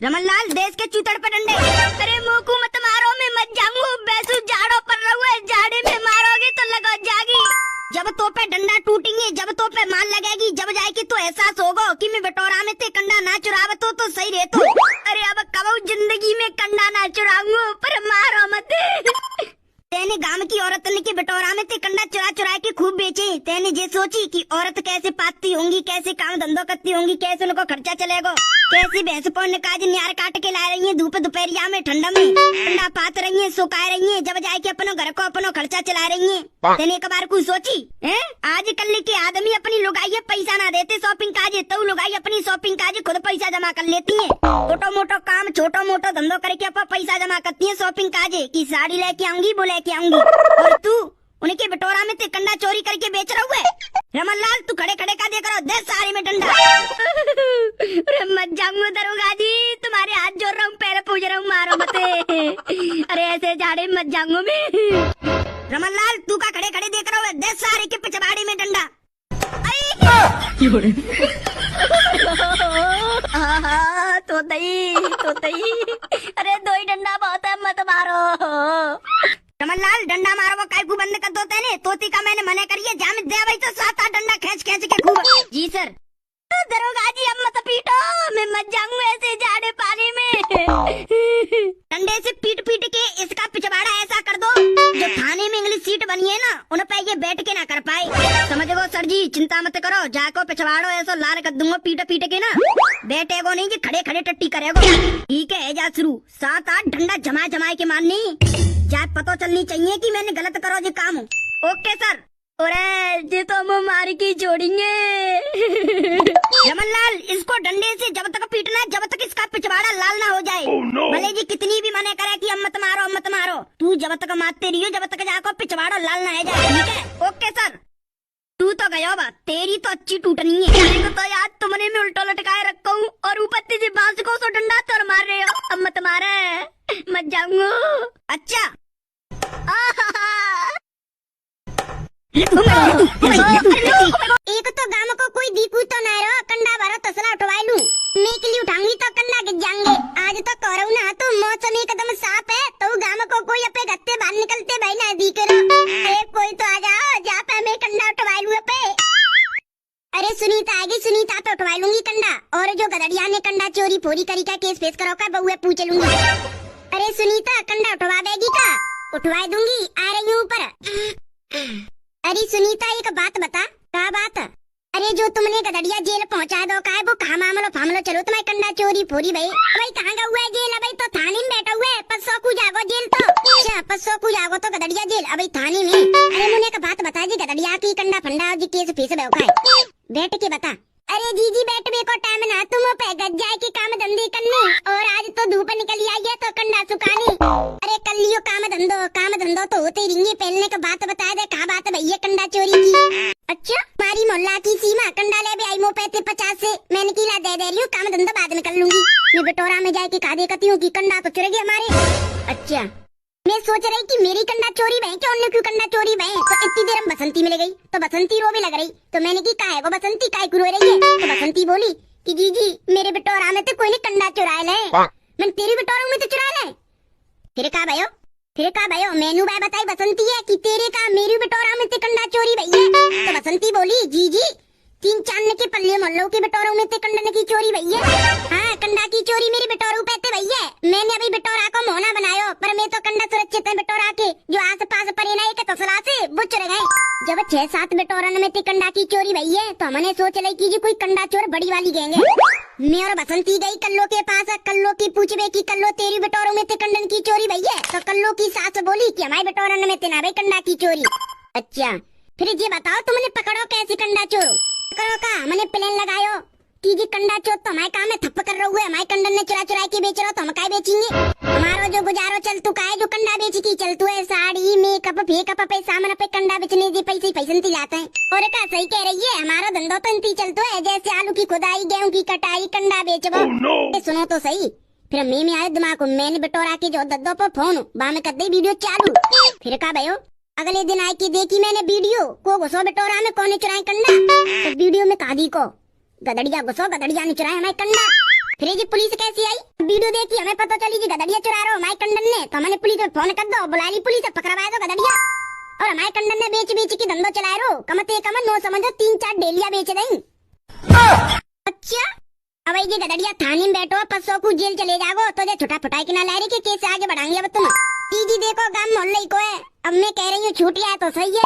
रमनलाल देश के चूतड़ पे डंडे। अरे मोकू मत मारो, मैं मत जाऊंगा। बैसू जाड़ो पर रहूँ, जाड़े में मारोगे तो लगो जागी। जब तो पे डंडा टूटेंगे, जब तो पे मार लगेगी, जब जाएगी तो एहसास होगा कि मैं बटोरा में ते कंडा ना चुरावत हो तो सही रहतो। अरे अब कब जिंदगी में कंडा ना चुराऊंगा, पर मारो मत। तेने गांव की औरत ने के बटोरा में ते कंडा चुरा चुरा के खूब बेचे। तेने ये सोची कि औरत कैसे पाती होंगी, कैसे काम धंधो करती होंगी, कैसे उनको खर्चा चलेगा, कैसी भैंस पौन काज न्यार काट के ला रही है धूप दोपहरिया में ठंडा में ठंडा पात रही है, सुखा रही है, जब जाके अपनो घर को अपनो खर्चा चला रही है। तेने एक बार कुछ सोची है? आजकल के आदमी अपनी लुगाई पैसा ना देते शॉपिंग काज, तो लुगाई अपनी शॉपिंग काज खुद पैसा जमा कर लेती है। छोटो मोटो काम, छोटो मोटो धंधो करके अपन पैसा जमा करती है शॉपिंग काज की साड़ी लेके आऊंगी, वो लेके आऊंगी। और तू उनके बटोरा में ते कंडा चोरी करके बेच रहा है। रमनलाल तू खड़े खड़े का देख रहा, 10 साड़ी में डंडा। अरे मत जाऊंगा दरोगा जी, तुम्हारे हाथ जोड़ रहा हूँ, पैर पूज रहा हूँ, मारो मत। अरे ऐसे झाड़े मत जाऊंगा मैं। रमनलाल तू का खड़े खड़े देख रहा है, 10 साड़ी के पिछवाड़ी में डंडा। तो दई। अरे दो ही डंडा बहुत है, मत मारो। रमनलाल डंडा मारो वो काय को बंद कर दो। तेने तोती का मैंने मना करिए, जाम दे भाई तो 7-8 डंडा खींच खींच के खूब। जी सर। तो दरोगा जी अब मत पीटो, मैं मत जाऊंगा ऐसे जाड़े पानी में। डंडे से पीट पीट के इसका पिछवाड़ा ऐसा कर दो जो थाने में इंग्लिश सीट बनी है ना, उन पे ये बैठ के ना कर पाए। समझ गो सर जी, चिंता मत करो, जाको पिछवाड़ो ऐसा लाल कर दूंगा पीट पीट के ना, बैठेगो नहीं कि खड़े खड़े टट्टी करेगो। ठीक है जा शुरू, 7-8 डंडा जमा जमा के मारनी, जाए पता चलनी चाहिए कि मैंने गलत करो जो काम। Okay sir. अरे ये तो हम मार के जोड़ेंगे। रमनलाल इसको डंडे से जब तक पीटना जब तक इसका पिछवाड़ा लाल ना हो जाए। भले जी कितनी भी मना करे कि हम मत मारो मत मारो, तू जब तक मारते रहियो जब तक जाको पिछवाड़ा लाल ना हो जाए। ठीक है ओके सर। तू तो गया बात, तेरी तो अच्छी टूटनी है। तो यार तुमने मैं उल्टा लटकाए रखा हूँ और ऊपर तेजी बांस को सो डंडा तो मार रहे हो, अब मत मारे, मत जाऊंगा। अच्छा एक तो गांव को कोई दीकू तो ना रहो, कंडा भरो तसला उठवाई लूं, मैं के लिए उठाऊंगी तो कंडा गिर जाएंगे। आज तो करो ना, तो मौसम एकदम साफ है, तो गांव को कोई अपने गत्ते बाहर निकलते भाई ना दिख रहा। कोई तो आ जाओ, जा पे मैं कंडा उठवाई लूं पे। अरे सुनीता आएगी, सुनीता पे उठवा लूंगी कंडा। और जो गदड़िया ने कंडा चोरी फोरी करी का केस फेस करो का बहुए पूछ लूंगी। अरे सुनीता कंडा उठवा देगी का? उठवा दूंगी, आ रही हूँ ऊपर। अरे सुनीता एक बात बता। क्या बात? अरे जो तुमने गदड़िया जेल पहुंचा दो का है, वो कहाँ मामलो फामलो चलो तुम्हारे कंडा चोरी फोरी भाई। भाई कहाँ का हुआ है जेल? अभी तो थाने में बैठा हुआ है, 500 को जागो जेल तो। अच्छा 500 को जागो तो गदड़िया जेल अभी थाने में। अरे मुझे एक बात बता जी, गदड़िया की कंडा फंडा जी केस फेस बेवका है, बैठ के बता। अरे जीजी बैठ में को टाइम ना, तुम पे गज जाए की काम धंधे करने, और आज तो धूप निकली आई है तो कंडा सुखानी। अरे कल लियो काम धंधो तो होते ही रिंगे। पहलने का बात बता दे, कहा बात भैया कंडा चोरी की? अच्छा हमारी मोहल्ला की सीमा कंडा ले भी आई मो पैसे 50 से, मैंने किला दे रही हूँ, काम धंधा बाद में कर लूंगी। मैं बटोरा में जाके कहा देखती हूँ की कंडा तो चुरेगी हमारे। अच्छा मैं सोच रही कि मेरी कंडा चोरी बहन क्या, उन्हें क्यों कंडा चोरी बहन। तो इतनी देर हम बसंती मिल गई तो बसंती रो भी लग रही, तो मैंने की कहा है वो बसंती काय रो रही है। तो बसंती बोली कि जीजी मेरे बटोरा में तो कोई ने कंडा चुरा ले, मैं तेरी बटोरा में तो चुरा ले। फिर कहा भयो मैनू भाई बताई बसंती है कि तेरे का मेरी बटोरा में तो कंडा चोरी भई है। तो बसंती बोली जीजी 3-4 के पल्ले मोहल्लों के बटोरों में ते कंडा की चोरी भई है। हाँ कंडा की चोरी मेरी बटोरों पे ते भई है। मैंने अभी बटोरा को मोहना बनायो, पर मैं तो कंडा सुरक्षित है बटोरा के, जो आस पास पड़े ना एक तसला से वो चुर गए। जब 6-7 बटोरन में ते कंडा की चोरी भई है, तो हमने सोच ली की कोई कंडा चोर बड़ी वाली गैंग है। मैं और बसंती गई कल्लो के पास, कल्लो की पूछबे की कल्लो तेरी बटोरों में ते कंडन की चोरी भई है। तो कल्लो की सास बोली कि हमारे बटोरन में ते ना भाई कंडा की चोरी। अच्छा फिर ये बताओ तुमने पकड़ो कैसे कंडा चोर? करो का मैंने प्लान लगायो कि जी कंडा चोर तो हमारे काम में थप्प कर रहा हुआ है, हमारे कंडन ने चुरा चुरा के बेच रहा, तो हम काय बेचेंगे? हमारो जो गुजारो चल तू काय जो कंडा बेची की चल तू है, साड़ी मेकअप फेकअप पे सामान पे कंडा बेचने जी पैसे लाते हैं। और का सही कह रही है, हमारा धंधो तो इंती चलतो है, जैसे आलू की खुदाई गेहूं की कटाई कंडा बेचबो। सुनो तो सही। फिर मैं आयो दिमाग को, मैंने बटोरा के जो दद्दो पर फोन बा में कर दे वीडियो चालू। फिर का भयो अगले दिन आई की देखी मैंने वीडियो को घुसो बटोरा में कौन चुराए कंडा। तो वीडियो में कहा दी को गदड़िया घुसो, गदड़िया ने चुराया हमारे कंडा। फिर ये पुलिस कैसी आई? वीडियो देखी हमें पता चली कि गदड़िया चुरा रहा हमारे कंडन ने, तो हमने पुलिस में फोन कर दो, बुला ली पुलिस, पकड़वाए दो गदड़िया। और हमारे कंडन ने बेच की धंधो चलाए रो, कमते कम नो समझो 3-4 डेलिया बेच दई। अच्छा अब ये गदड़िया थाने में बैठो, 500 को जेल चले जाओ, तो छोटा फटाई के ना ला रही के केस आगे बढ़ाएंगे अब तुम। जी देखो गांव मोहल्ले को है, अब मैं कह रही हूँ छूट है तो सही है,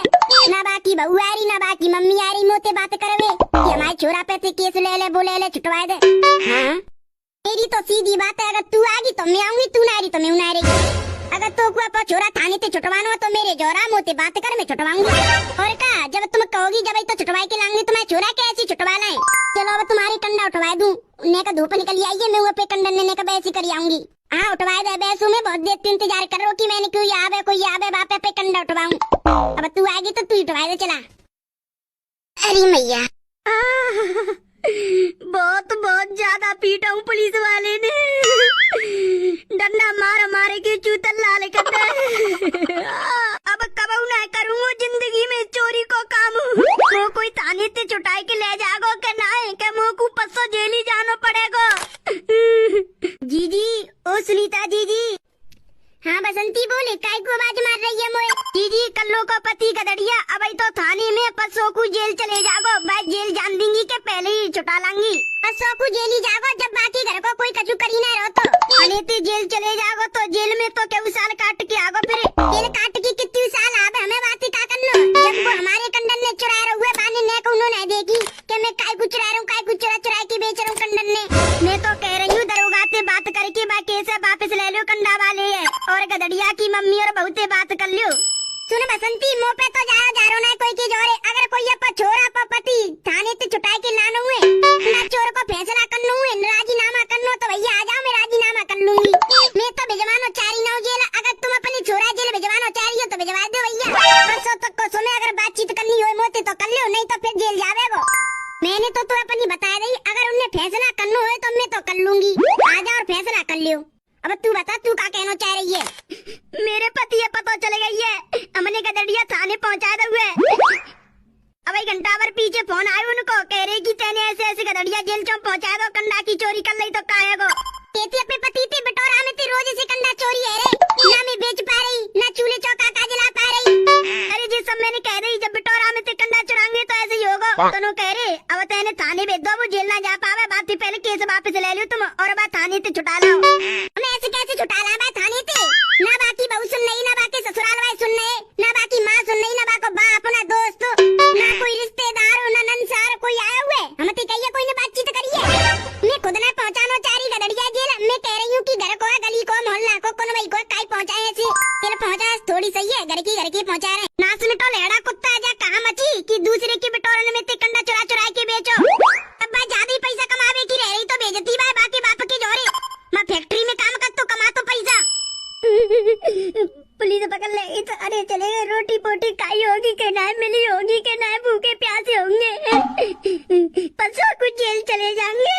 ना बाकी बहू आ रही ना बाकी मम्मी आ रही मोते बात करवे कि हमारे छोरा पे से केस ले बोले छुटवाए दे। हाँ मेरी तो सीधी बात है, अगर तू आगी तो मैं आऊंगी, तू ना आ रही तो मैं ना रही। अगर तो को छोरा थाने से छुटवाना तो मेरे जोरा मोते बात कर, मैं छुटवाऊंगी। और का जब तुम कहोगी जब तो छुटवाई के लाऊंगी, तुम्हारे छोरा कैसी छुटवा लाए। चलो अब तुम्हारी कंडा उठवा दूं, ने का धूप निकल आई है, मैं वो पे कंडन ने का बैसी कर आऊंगी। हाँ उठवाए दे बैसू, में बहुत देर से इंतजार कर रहा कि मैंने कोई आवे बापे पे कंडा उठवाऊं। अब तू आएगी तो तू उठवाए दे चला। अरे मैया बहुत ज्यादा पीटा हूँ पुलिस वाले ने, डंडा मारे के चूतल लाल कर दे। अब कब ना करूँगा जिंदगी में चोरी को काम, वो कोई थाने से छुटाई के ले जागो के ना है के मो को 500 जेल ही जानो पड़ेगा। जी ओ सुनीता जी। हाँ बसंती बोले, काय को आवाज मार रही है मोए? जी कल्लो का पति गदड़िया अब तो थाने में 500 को जेल चले जागो, मैं जेल जान देंगी के पहले ही छुटा लांगी। 500 को जेल ही जागो, जब बाकी घर को कोई कछु करी ना रहो तो अनेते जेल चले जागो, तो जेल में तो क्या साल काट के आगो, फिर जेल काट के कितनी साल आवे हमें बात का करनो। जब वो हमारे कंडन ने चुराए रहुए बाने ने को उन्होंने देखी कि मैं काय को चुरा रहा हूँ, काय को चुरा के बेच रहा हूँ कंडन ने। मैं तो कह रही हूँ दरोगा से बात करके बा केस वापस ले लो, कंडा वाले है और गदड़िया की मम्मी और बहुते बात कर लियो। सुन बसंती मो पे तो जा रो ना कोई की जोरे, अगर कोई अपा छोरा अपा पति थाने से छुटाई के लानो हुए ना चोर को फैसला करनो हुए राजीनामा करनो, तो भैया आ जाओ मैं राजीनामा कर लूंगी। मैं तो भिजवानो चारी ना जेल, अगर तुम अपनी छोरा जेल भिजवानो चारी हो तो भिजवा दो भैया। परसों तक को सुने अगर बातचीत करनी हो मोते तो कर लियो, नहीं तो फिर जेल जावेगो। मैंने तो अपनी बता रही, अगर उन्हें फैसला करना हो तो मैं तो कर लूंगी, आ जा और फैसला कर लियो। अब तू बता तू क्या कहना चाह रही है? मेरे पति ये पता चल गई है, हमने गदड़िया थाने पहुंचा दे हुए। अब एक घंटा भर पीछे फोन आये उनको, कह रहे कि तेने ऐसे गदड़िया जेल चौक पहुंचा दो, कंडा की चोरी कर ली तो कायगो। कहती अपने पति थे बटोरा में रोज से कंडा चोरी है रे, ना मैं बेच पा रही ना चूल्हे चौका का जला पा रही। अरे जी सब मैंने कह रही जब बटोरा में कंडा चुराएंगे तो ऐसे ही होगा, तो कह रहे अब तेने थाने भेज दो, वो जेल ना जा पावे, बात थी पहले केस वापस ले लियो तुम और बात थाने से छुटा लो। हमें ऐसे कैसे छुटा ला बात थाने से? ना बाकी बहू सुन नहीं, ना बाकी ससुराल वाले सुन नहीं, ना बाकी माँ सुन नहीं, ना बाको बा अपना दोस्त, ना कोई रिश्तेदार ना नंसार कोई आया हुए, हम तो कहिए कोई ने बातचीत करी है। मैं खुद ने पहुंचानो चारी गदड़िया जेल, मैं कह रही हूँ कि घर को गली को मोहल्ला को कौन भाई को काई पहुंचाए ऐसी फिर पहुंचा थोड़ी सही है, घर की पहुंचा रहे। ना सुन तो लेड़ा कुत्ता जा कहाँ मची कि दूसरे के बिटोरन में ते कंडा चुरा के बेचो। अब भाई ज्यादा ही पैसा कमावे की रह रही तो बेचती भाई, बाकी बाप की जोरे मैं फैक्ट्री में काम कर तो कमा तो पैसा। पुलिस पकड़ ले तो अरे चलेगा, रोटी पोटी खाई होगी के ना मिली होगी के ना भूखे प्यासे होंगे, 500 कुछ जेल चले जाएंगे।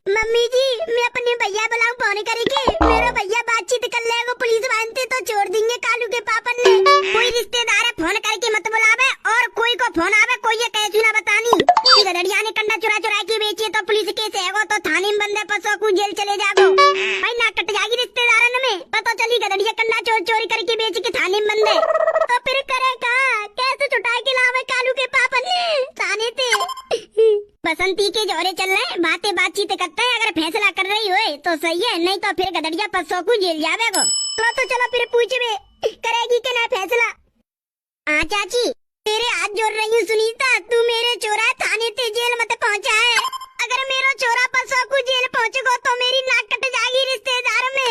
मम्मी जी मैं अपने भैया बुलाऊं फोन करके, मेरा भैया बातचीत कर लेगा, पुलिस मानते तो छोड़ देंगे कालू के पापन ने। कोई रिश्तेदार है फोन करके मत बुलावे, और कोई को फोन आवे कोई ये कैसी ना बतानी कि गदड़िया ने कंडा चुरा के बेची तो पुलिस केस है तो थाने में बंदे 500 को जेल चले जागो। भाई ना कट जाएगी रिश्तेदारन में, पता चली गदड़िया कंडा चोरी करके बेच के थाने में बंदे, तो फिर करे का कैसे छुटाई के लावे कालू के पापन ने थाने से। बसंती के जोरे चल रहे बातचीत करते हैं, अगर फैसला कर रही हो तो सही है, नहीं तो फिर गदड़िया 500 को जेल जावेगो। तो चलो फिर पूछे करेगी के ना फैसला। हाँ चाची तेरे हाथ जोड़ रही हूँ सुनीता, तू मेरे चोरा थाने से जेल मत पहुँचा है, अगर मेरा चोरा 500 को जेल पहुँचेगा तो मेरी नाक कट जाएगी रिश्तेदार में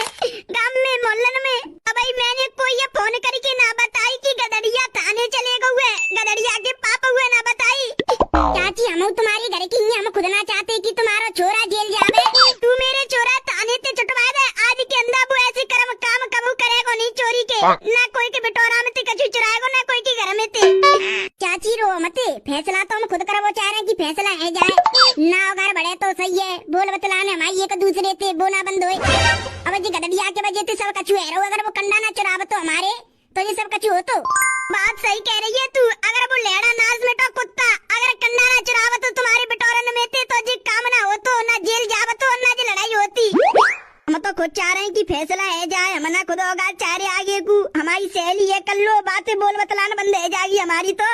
गांव में मोहल्लन में। अब भाई मैंने कोई ये फोन करके ना बताई कि गदड़िया थाने चले हुए, गदड़िया के पाप हुए ना बताई। चाची हम तुम्हारी घर की हम खुद ना चाहते कि तुम्हारा छोरा जेल जावे, तू मेरे छोरा थाने से छुटवा दे आज के अंदर, वो ऐसे कर्म काम कबू करेगा नहीं चोरी के, ना कोई के बिटोरा में कछु चुराएगा ना कोई के घर में थे। चाची रो मते, फैसला तो हम खुद करवो चाह रहे हैं कि फैसला है जाए ना, अगर बड़े तो सही है, बोल बतलाने हमारी एक दूसरे से बोना बंद होए। अब जी गदड़िया के वजह से सब कछु है, अगर वो कंडा ना चुराव तो हमारे तो ये सब कछु हो तो बात सही कह रही है तू, अगर वो लेड़ा नाज में तो कुत्ता अगर कंडा ना चुराव तो तुम्हारे बिटोरन में थे तो जी काम ना हो तो ना जेल जाव तो ना जी लड़ाई हम तो खुद चाह रहे हैं कि फैसला है जाए, हमना खुद होगा चाह रहे आगे को हमारी सहेली है, कर लो बातें बोल बतलाना बंद है जाएगी हमारी तो।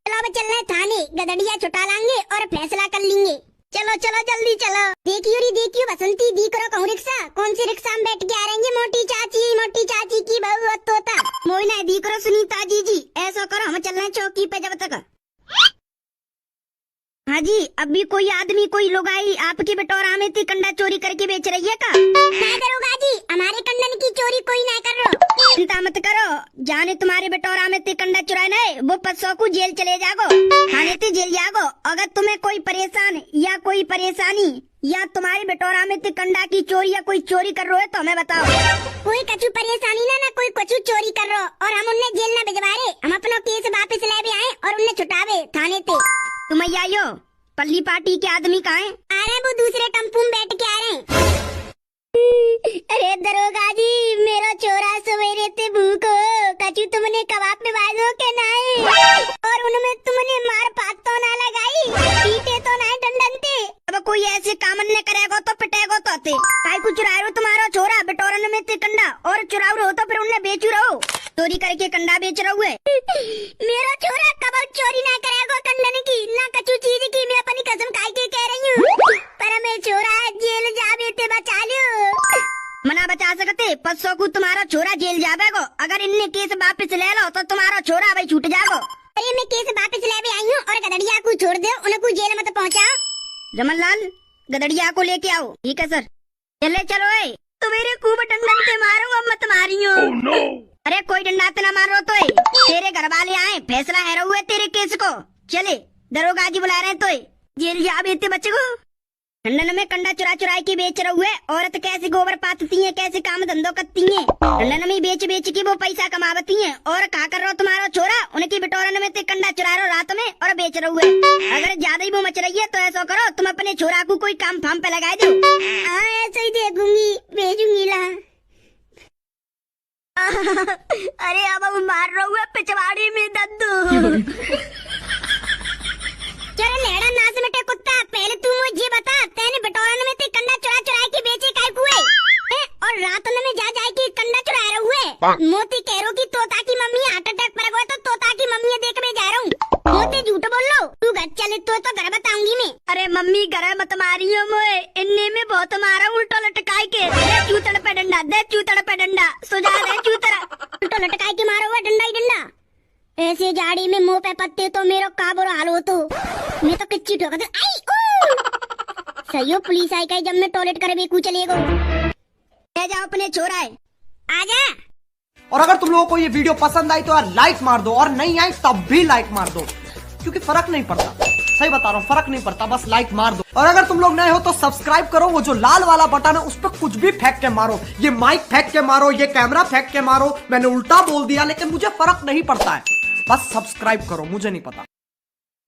चलो अब चल रहे थाने, गदड़िया छुटा लाएंगे और फैसला कर लेंगे। चलो चलो जल्दी चलो। देखियो री देखियो बसंती, दी करो कहूँ रिक्शा, कौन सी रिक्शा में बैठ के आ रहेंगे? मोटी चाची की बहू तोता मोइना दी करो सुनीता जी ऐसा करो हम चल रहे चौकी पे जब तक। हाँ जी, अभी कोई आदमी कोई लोग आई आपके बटोरा में कंडा चोरी करके बेच रही है का? क्या करोगा जी, हमारे कंडन की चोरी कोई ना करो। चिंता मत करो, जाने तुम्हारे बटोरा में कंडा चुराना है वो 500 को जेल चले जागो, थाने ते जेल जागो। अगर तुम्हें कोई परेशान या कोई परेशानी या तुम्हारे बटोरा में कंडा की चोरी या कोई चोरी कर रहे हो तो हमें बताओ। कोई कछु परेशानी ना कोई कछु चोरी कर रहा और हम उन्हें जेल न भिजवा रहे, हम अपना केस वापस ले भी आए और उन्हें छुटावे थाने ते। तुम आइयो, पल्ली पार्टी के आदमी कहाँ हैं? आ रहे वो दूसरे टम्पू में बैठ के आ रहे हैं। अरे दरोगा जी, मेरा चोरा सवेरे ते भूखो कछु तुमने कबाब में बाजो के नहीं और उनमें तुमने मार पात तो ना लगाई, पीटे तो ना डंडन ते। अब कोई ऐसे काम न करेगा तो पिटेगा तो ते काय को चुरा रहे हो तुम्हारा छोरा बटोरन में ते कंडा और चुराव रहो तो फिर उन्हें बेचू रहो, चोरी करके कंडा बेच रहे हुए। मेरा छोरा कब चोरी ना करेगा कंडन की ना कछु चीज की, मैं अपनी कसम खाई के कह रही हूँ। पर मैं छोरा जेल जावे ते बचा लियो। मना बचा सकते 500 को तुम्हारा छोरा जेल जावेगो, अगर इनने केस वापस ले लो तो तुम्हारा छोरा भाई छूट जाएगो। अरे मैं केस वापस ले भी आई हूँ और गदड़िया को छोड़ दो, उनको जेल मत पहुँचाओ। रमन लाल गदड़िया को लेके आओ। ठीक है सर। चले चलो तो मेरे खूब डंडन से मारूंगा, मत मारियो। अरे कोई डंडा तो ना मारो तो तेरे घर वाले आए फैसला है हुए तेरे केस को। चले दरोगा जी बुला रहे तो जेल जा बेते बच्चे को। खंडन में कंडा चुरा चुरा के बेच रहे हुए, औरत कैसे गोबर पातती है कैसे काम धंधो करती है, खंडन में बेच बेच के वो पैसा कमावती है। और क्या कर रहा हो तुम्हारा छोरा, उनकी बिटोरन में कंडा चुरा रहे रात में और बेच रहे हुए। अगर ज्यादा ही वो मच रही है तो ऐसा करो तुम अपने छोरा को कोई काम फार्म पे लगा दो। ऐसा ही देखूंगी भेजूंगी ला। अरे अब मार रहा हुआ पिछवाड़ी में दद्दू। चलो लेड़ा नाच मिटे कुत्ता, पहले तू मुझे बता तेने बटोरन में ते कंडा चुरा चुरा के बेचे काय हुए और रात में जा के कंडा चुरा रहे हुए। मोती कह रो की तोता की मम्मी हार्ट अटैक पर गए तो तोता की मम्मी देख में जा रहा हूँ। मोती झूठ बोल लो, तू घर चले तो घर बताऊंगी मैं। अरे मम्मी घर मत मारियो मोए, इन्ने में बहुत मारा उल्टो लटकाई के। चूतड़ पे डंडा दे, चूतड़ पे डंडा सुझा दे, चूतड़ा उल्टो लटकाई के मारो हुआ डंडा ही डंडा। ऐसे जाड़ी में मुंह पे पत्ते तो मेरा का बुरा हाल हो तो मैं तो कच्ची ठोका दे। सही हो पुलिस आई का जब मैं टॉयलेट करे बेकू चलेगा। ले जाओ अपने छोरा है आजा। और अगर तुम लोगों को ये वीडियो पसंद आई तो यार लाइक मार दो, और नहीं आई तब भी लाइक मार दो, क्योंकि फर्क नहीं पड़ता। सही बता रहा हूँ, फर्क नहीं पड़ता, बस लाइक मार दो। और अगर तुम लोग नए हो तो सब्सक्राइब करो, वो जो लाल वाला बटन है उस पर कुछ भी फेंक के मारो, ये माइक फेंक के मारो, ये कैमरा फेंक के मारो। मैंने उल्टा बोल दिया लेकिन मुझे फर्क नहीं पड़ता है, बस सब्सक्राइब करो, मुझे नहीं पता।